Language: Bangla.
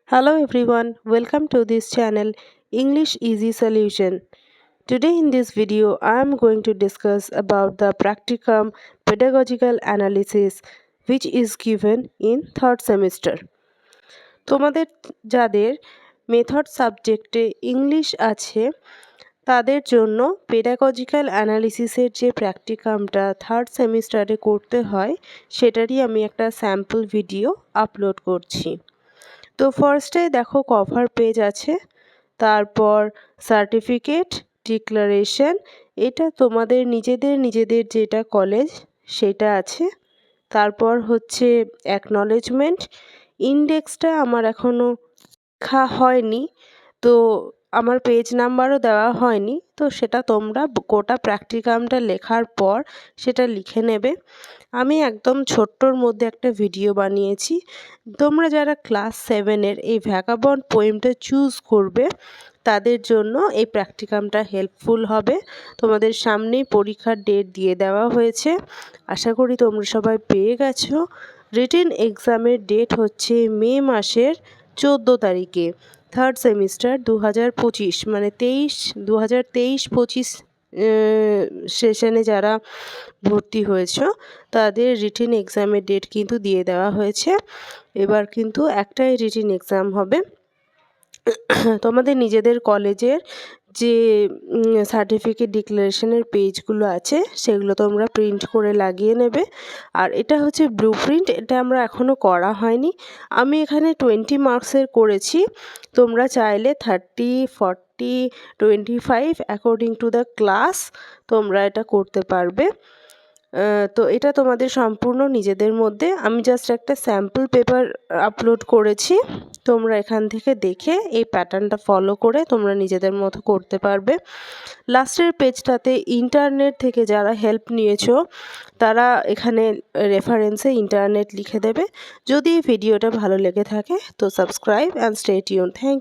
Hello everyone, welcome to this channel English Easy Solution. Today in this video I am going to discuss about the practicum pedagogical analysis which is given in third semester. তোমাদের যাদের মেথড সাবজেক্টে ইংলিশ আছে তাদের জন্য পেডাগজিক্যাল অ্যানালিসিসের যে প্র্যাকটিকামটা থার্ড সেমিস্টারে করতে হয় সেটারই আমি একটা স্যাম্পল ভিডিও আপলোড করছি। তো ফার্স্টে দেখো কভার পেজ আছে, তারপর সার্টিফিকেট, ডিক্লারেশন, এটা তোমাদের নিজেদের যেটা কলেজ সেটা আছে। তারপর হচ্ছে অ্যাকনলেজমেন্ট, ইন্ডেক্সটা আমার এখনও লেখা হয়নি, তো আমার পেজ নাম্বারও দেওয়া হয়নি, তো সেটা তোমরা গোটা প্র্যাকটিকামটা লেখার পর সেটা লিখে নেবে। আমি একদম ছোট্টর মধ্যে একটা ভিডিও বানিয়েছি। তোমরা যারা ক্লাস 7-এর এই ভ্যাগাবন্ড পোয়েমটা চুজ করবে তাদের জন্য এই প্র্যাকটিকামটা হেল্পফুল হবে। তোমাদের সামনেই পরীক্ষার ডেট দিয়ে দেওয়া হয়েছে, আশা করি তোমরা সবাই পেয়ে গেছো। রিটেন এক্সামের ডেট হচ্ছে মে মাসের 14 তারিখে। থার্ড সেমিস্টার 2025 মানে 2023-25 সেশনে যারা ভর্তি হয়েছো তাদের রিটেন এক্সামের ডেট কিন্তু দিয়ে দেওয়া হয়েছে। এবার কিন্তু একটাই রিটেন এক্সাম হবে। তোমাদের নিজেদের কলেজের যে সার্টিফিকেট ডিক্লারেশনের পেজগুলো আছে সেগুলো তোমরা প্রিন্ট করে লাগিয়ে নেবে। আর এটা হচ্ছে ব্লু প্রিন্ট, এটা আমরা এখনও করা হয়নি। আমি এখানে 20 মার্কসের করেছি, তোমরা চাইলে 30, 40, 25 অ্যাকর্ডিং টু দ্য ক্লাস তোমরা এটা করতে পারবে। তো এটা তোমাদের সম্পূর্ণ নিজেদের মধ্যে, আমি জাস্ট একটা স্যাম্পল পেপার আপলোড করেছি। তোমরা এখান থেকে দেখে এই প্যাটার্নটা ফলো করে তোমরা নিজেদের মতো করতে পারবে। লাস্টের পেজটাতে ইন্টারনেট থেকে যারা হেল্প নিয়েছো তারা এখানে রেফারেন্সে ইন্টারনেট লিখে দেবে। যদি এই ভিডিওটা ভালো লেগে থাকে তো subscribe and stay tune. Thank